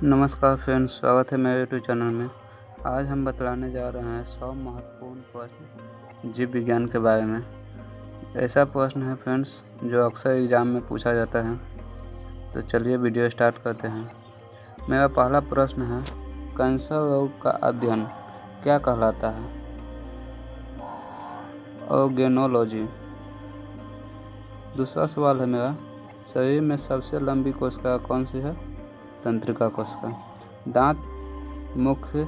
नमस्कार फ्रेंड्स, स्वागत है मेरे यूट्यूब चैनल में। आज हम बतलाने जा रहे हैं 100 महत्वपूर्ण प्रश्न जीव विज्ञान के बारे में। ऐसा प्रश्न है फ्रेंड्स जो अक्सर एग्ज़ाम में पूछा जाता है। तो चलिए वीडियो स्टार्ट करते हैं। मेरा पहला प्रश्न है, कैंसर रोग का अध्ययन क्या कहलाता है? ऑर्गेनोलॉजी। दूसरा सवाल है मेरा, शरीर में सबसे लंबी कोशिका कौन सी है? तंत्रिका कोशिका। दांत मुख्य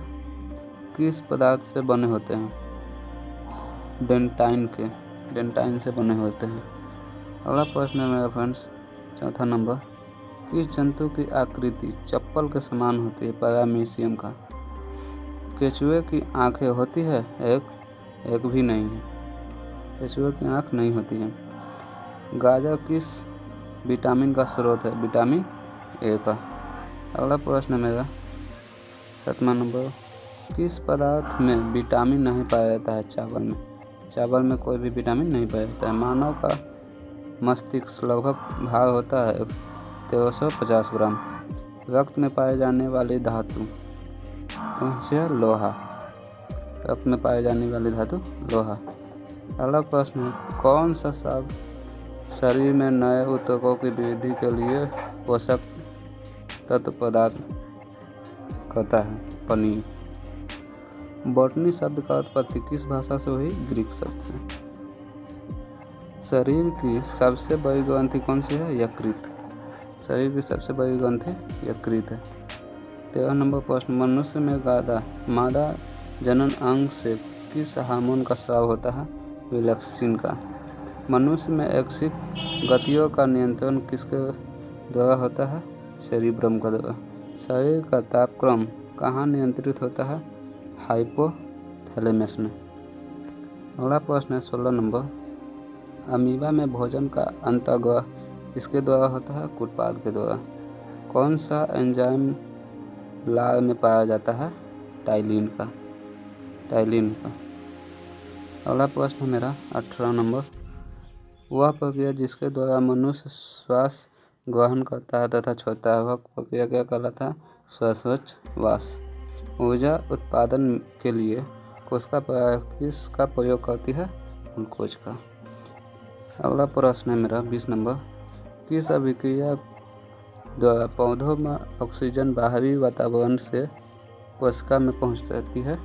किस पदार्थ से बने होते हैं? डेंटाइन से बने होते हैं। अगला प्रश्न है मेरा फ्रेंड्स, चौथा नंबर, किस जंतु की आकृति चप्पल के समान होती है? पैरामीशियम का। केचुए की आंखें होती है? एक भी नहीं है, केचुए की आंख नहीं होती है। गाजर किस विटामिन का स्रोत है? विटामिन ए का। अगला प्रश्न है मेरा, 7वां नंबर, किस पदार्थ में विटामिन नहीं पाया जाता है? चावल में कोई भी विटामिन नहीं पाया जाता है। मानव का मस्तिष्क लगभग भार होता है 1350 ग्राम। रक्त में पाए जाने वाली धातु कौन सी है? लोहा। रक्त में पाई जाने वाली धातु लोहा। अगला प्रश्न है, कौन सा शरीर में नए ऊतकों की वृद्धि के लिए पोषक तत्व पदार्थ करता है? पनीर। बॉटनी शब्द का उत्पत्ति किस भाषा से हुई? ग्रीक शब्द से। शरीर की सबसे बड़ी ग्रंथि कौन सी है? यकृत। शरीर की सबसे बड़ी ग्रंथि यकृत है। 13 नंबर प्रश्न, मनुष्य में मादा जनन अंग से किस हार्मोन का स्राव होता है? विलक्षण का। मनुष्य में ऐच्छिक गतियों का नियंत्रण किसके द्वारा होता है? सेरिब्रम का द्वारा। शरीर का तापक्रम कहाँ नियंत्रित होता है? हाइपोथैलेमस में। अगला प्रश्न है 16 नंबर, अमीबा में भोजन का अंतर्ग्रह किसके द्वारा होता है? उत्पाद के द्वारा। कौन सा एंजाइम लार में पाया जाता है? टाइलिन का। अगला प्रश्न है मेरा 18 नंबर, वह प्रक्रिया जिसके द्वारा मनुष्य श्वास ग्रहण करता है तथा छोड़ता है, वह प्रक्रिया क्या कहलाता है? श्वासोच्छ्वास। ऊर्जा उत्पादन के लिए कोशिका किसका प्रयोग करती है? ग्लूकोज का। अगला प्रश्न है मेरा 20 नंबर, किस अभिक्रिया द्वारा पौधों में ऑक्सीजन बाहरी वातावरण से कोशिका में पहुंच सकती है?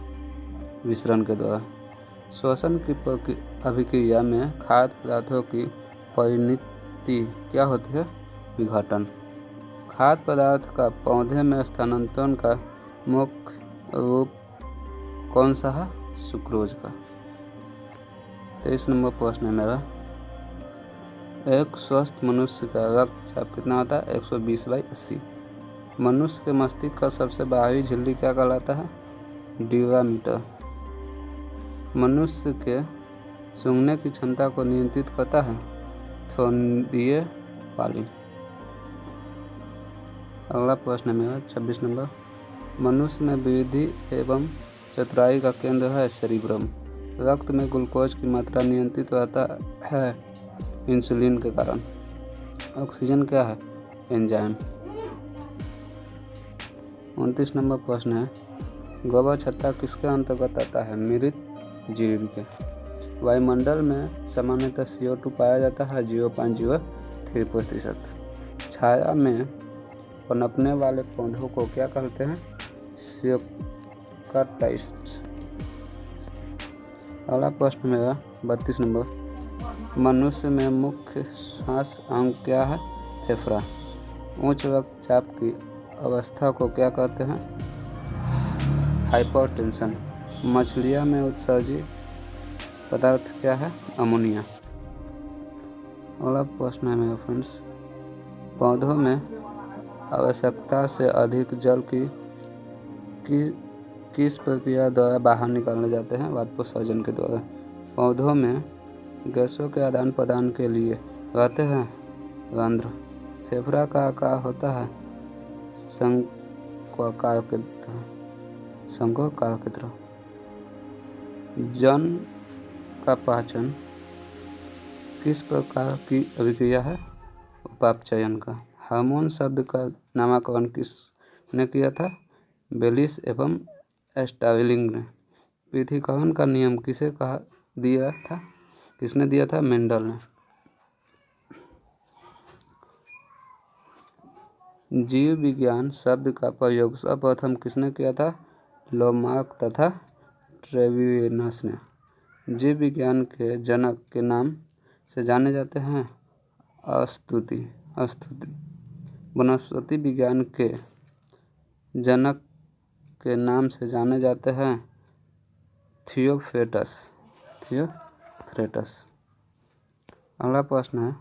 विसरण के द्वारा। श्वसन की अभिक्रिया में खाद्य पदार्थों की परिणति क्या होती है? विघटन। खाद्य पदार्थ का पौधे में स्थानांतरण का मुख्य रूप कौन सा है? सुक्रोज का। 23 नंबर प्रश्न है मेरा, एक स्वस्थ मनुष्य का रक्तचाप कितना होता है? 120/80। मनुष्य के मस्तिष्क का सबसे बाहरी झिल्ली क्या कहलाता है? ड्यूरामीटर। मनुष्य के सूंघने की क्षमता को नियंत्रित करता है? थोंडिये पाली। अगला प्रश्न है मेरा 26 नंबर, मनुष्य में वृद्धि एवं चतुराई का केंद्र है? सेरिब्रम। रक्त में ग्लूकोज की मात्रा नियंत्रित रहता है इंसुलिन के कारण। ऑक्सीजन क्या है? एंजाइम। 29 नंबर प्रश्न है, गोबर छत्ता किसके अंतर्गत आता है? मृत जीव के। वायुमंडल में सामान्यतः CO2 पाया जाता है 0.03%। छाया में पनपने वाले पौधों को क्या कहते हैं? सियोकार्टाइट्स। अगला प्रश्न मेरा 32 नंबर, मनुष्य में मुख्य श्वास अंग क्या है? फेफड़ा। उच्च रक्तचाप की अवस्था को क्या कहते हैं? हाइपरटेंशन। मछलियों में उत्सर्जित पदार्थ क्या है? अमोनिया। अगला प्रश्न है मेरा फ्रेंड्स, पौधों में आवश्यकता से अधिक जल किस प्रक्रिया द्वारा बाहर निकाले जाते हैं? वाष्पोत्सर्जन के द्वारा। पौधों में गैसों के आदान प्रदान के लिए रहते हैं रंध्र। फेफड़ा का आकार होता है शंक्वाकार की तरह। जन का पाचन किस प्रकार की अभिक्रिया है? उपापचयन का। हार्मोन शब्द का नामकरण किस ने किया था? बेलिस एवं स्टार्लिंग ने। पृथ्वीकरण का नियम किसने दिया था? मेंडल ने। जीव विज्ञान शब्द का प्रयोग सर्वप्रथम किसने किया था? लोमार्क तथा ट्रेविनस ने। जीव विज्ञान के जनक के नाम से जाने जाते हैं? अस्तुति। वनस्पति विज्ञान के जनक के नाम से जाने जाते हैं? थियोफ्रेटस। अगला प्रश्न है,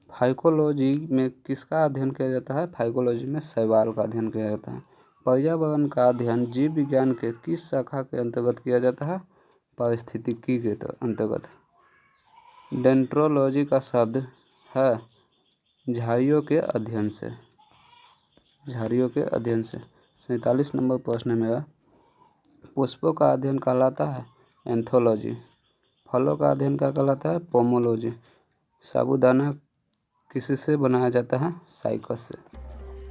फाइकोलॉजी में किसका अध्ययन किया जाता है? फाइकोलॉजी में शैवाल का अध्ययन किया जाता है। पर्यावरण का अध्ययन जीव विज्ञान के किस शाखा के अंतर्गत किया जाता है? पारिस्थितिकी के अंतर्गत। डेंट्रोलॉजी का शब्द है झाड़ियों के अध्ययन से। 47 नंबर प्रश्न मेरा, पुष्पों का अध्ययन कहलाता है? एंथोलॉजी। फलों का अध्ययन क्या कहलाता है? पोमोलॉजी। साबूदाना किससे बनाया जाता है? साइकस से।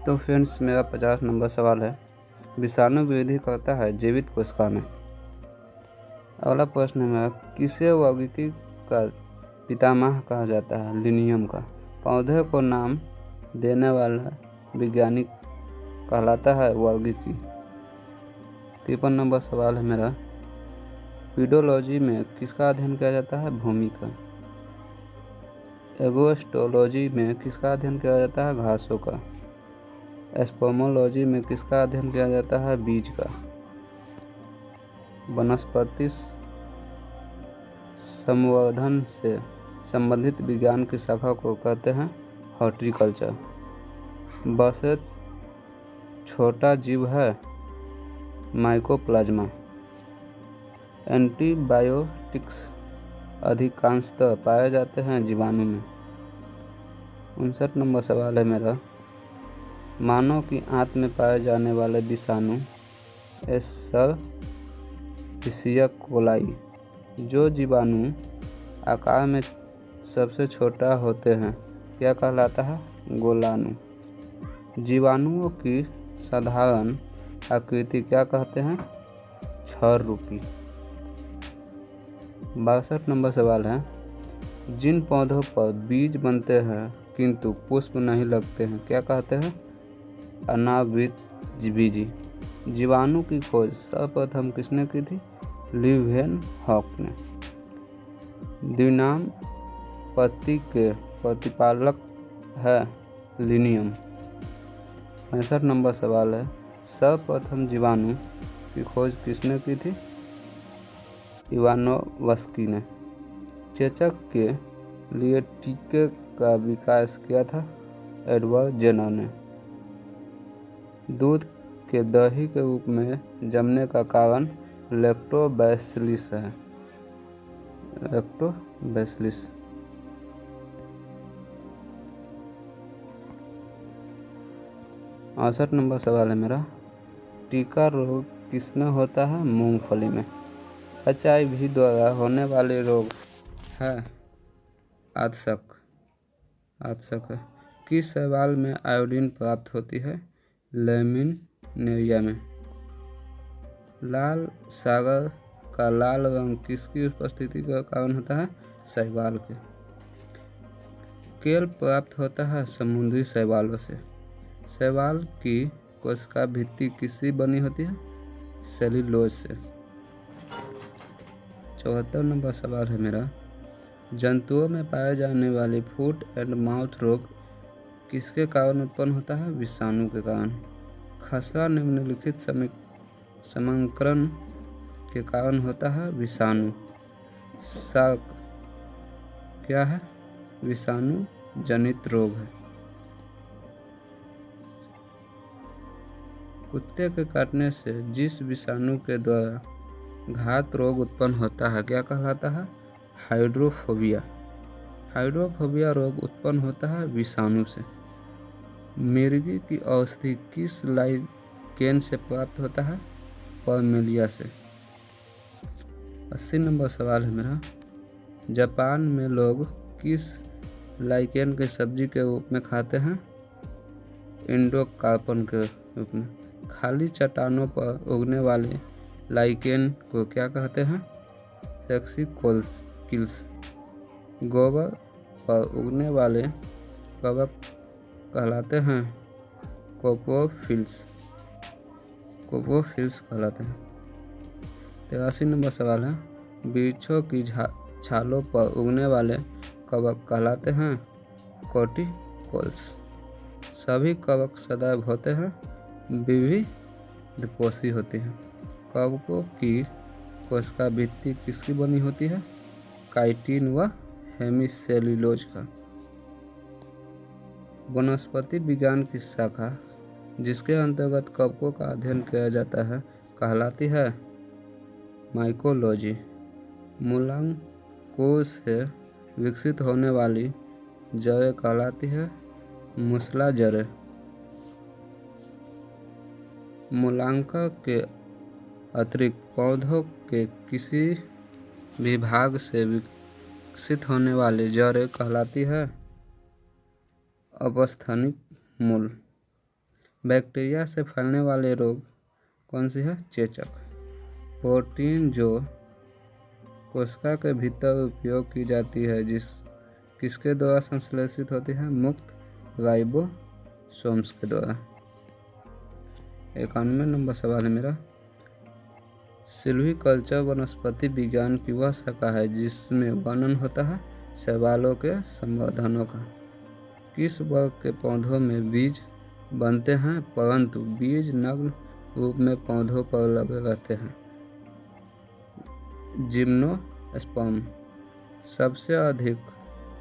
तो फ्रेंड्स, मेरा 50 नंबर सवाल है, विषाणु वृद्धि करता है जीवित कोशिका में। अगला प्रश्न है मेरा, किसे वर्गीकी का पितामह कहा जाता है? लिनियम का। पौधे को नाम देने वाला वैज्ञानिक कहलाता है? वर्गीकी। 53 नंबर सवाल है मेरा, पीडोलॉजी में किसका अध्ययन किया जाता है? भूमि का। एगोस्टोलॉजी में किसका अध्ययन किया जाता है? घासों का। एस्पोमोलॉजी में किसका अध्ययन किया जाता है? बीज का। वनस्पति संवर्धन से संबंधित विज्ञान की शाखा को कहते हैं? हॉर्टिकल्चर। वैसे छोटा जीव है? माइकोप्लाज्मा। एंटीबायोटिक्स अधिकांशतः पाए जाते हैं जीवाणु में। 59 नंबर सवाल है मेरा, मानव की आंत में पाए जाने वाले विषाणु एस्चरिशिया कोलाई, जो जीवाणु आकार में सबसे छोटा होते हैं, क्या कहलाता है? गोलाणु। जीवाणुओं की साधारण आकृति क्या कहते हैं? छर रूपी। 62 नंबर सवाल है, जिन पौधों पर बीज बनते हैं किंतु पुष्प नहीं लगते हैं, क्या कहते हैं? अनावृतबीजी। जीवाणु की खोज सर्वप्रथम किसने की थी? लीeuwenhoek ने। द्विनाम पत्ती के प्रतिपालक है लिनियम। 65 नंबर सवाल है, सर्वप्रथम जीवाणु की खोज किसने की थी? इवानोव्स्की ने। चेचक के लिए टीके का विकास किया था? एडवर्ड जेनर ने। दूध के दही के रूप में जमने का कारण लैक्टोबैसिलस है। लैक्टोबैसिलस। 68 नंबर सवाल है मेरा, टीका रोग किसमें होता है? मूंगफली में। HIV द्वारा होने वाले रोग है आदशक है। किस शैवाल में आयोडीन प्राप्त होती है? लैमिनेरिया में। लाल सागर का लाल रंग किसकी उपस्थिति का कारण होता है? शैवाल के। केल प्राप्त होता है समुद्री शैवालों से। शैवाल की कोशिका भित्ति किससे बनी होती है? सेल्यूलोज से। 74 नंबर सवाल है मेरा, जंतुओं में पाए जाने वाले फुट एंड माउथ रोग किसके कारण उत्पन्न होता है? विषाणु के कारण। खसरा निम्नलिखित समंकरण के कारण होता है? विषाणु। शार्क क्या है? विषाणु जनित रोग है। कुत्ते के काटने से जिस विषाणु के द्वारा घात रोग उत्पन्न होता है, क्या कहलाता है? हाइड्रोफोबिया। हाइड्रोफोबिया रोग उत्पन्न होता है विषाणु से। मिर्गी की औषधि किस लाइकेन से प्राप्त होता है? पर्मेलिया से। 80 नंबर सवाल है मेरा, जापान में लोग किस लाइकेन के सब्जी के रूप में खाते हैं? एंडोकार्पन के रूप में। खाली चट्टानों पर उगने वाले लाइकेन को क्या कहते हैं? सेक्सिकोल्स। गोबर पर उगने वाले कवक कहलाते हैं कोपोफिल्स कहलाते हैं। 83 नंबर सवाल है, वृक्षों की छालों पर उगने वाले कवक कहलाते हैं कॉर्टिकोल्स। सभी कवक सदैव होते हैं, विविधपोषी होती हैं। कवकों की कोशिका भित्ति किसकी बनी होती है? काइटिन व हेमिसेल्यूलोज का। वनस्पति विज्ञान की शाखा जिसके अंतर्गत कवकों का अध्ययन किया जाता है कहलाती है माइकोलॉजी। मूलांकों से विकसित होने वाली जड़ें कहलाती है मूसला जड़ें। मूलांक के अतिरिक्त पौधों के किसी भी भाग से विकसित होने वाली जड़ें कहलाती है अपस्थानिक मूल। बैक्टीरिया से फैलने वाले रोग कौन सी है? चेचक। प्रोटीन जो कोशिका के भीतर उपयोग की जाती है किसके द्वारा संश्लेषित होती है? मुक्त राइबोसोम्स के द्वारा। 91 नंबर सवाल है मेरा, सिल्वीकल्चर वनस्पति विज्ञान की वह शाखा है जिसमें वर्णन होता है शैवालों के संवर्धनों का। किस वर्ग के पौधों में बीज बनते हैं परंतु बीज नग्न रूप में पौधों पर लगे रहते हैं? जिम्नोस्पर्म। सबसे अधिक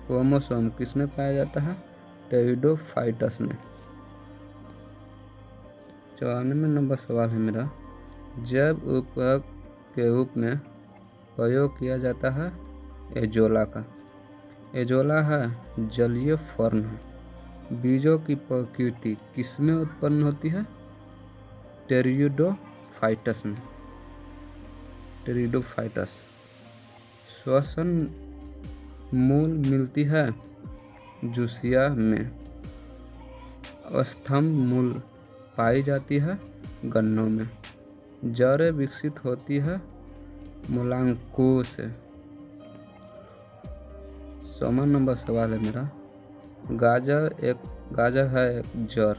क्रोमोसोम किसमें पाया जाता है? टेरिडोफाइटस में। 94 नंबर सवाल है मेरा, जैव उर्वरक के रूप में प्रयोग किया जाता है एजोला का। एजोला है जलीय फर्न है। बीजों की प्रकृति किसमें उत्पन्न होती है? टेरिडोफाइटस में। टेरिडोफाइटस। श्वसन मूल मिलती है जूसिया में। स्तंभ मूल पाई जाती है गन्नों में। जड़ें विकसित होती है मूलांकों से। 100वां नंबर सवाल है मेरा, गाजर है एक जड़।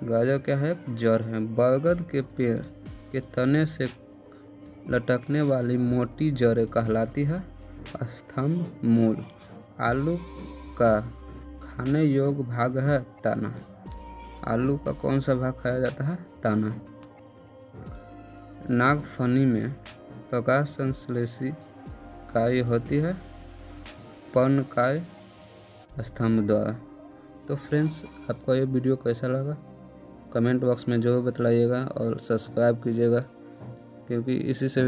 गाजर क्या है? एक जड़ है। बरगद के पेड़ के तने से लटकने वाली मोटी जड़ें कहलाती है स्तंभ मूल। आलू का खाने योग्य भाग है तना। आलू का कौन सा भाग खाया जाता है? तना। नागफनी में प्रकाश संश्लेषी कार्य होती है पर्णकाय स्तंभ द्वारा। तो फ्रेंड्स, आपको ये वीडियो कैसा लगा कमेंट बॉक्स में जरूर बताइएगा और सब्सक्राइब कीजिएगा, क्योंकि इसी से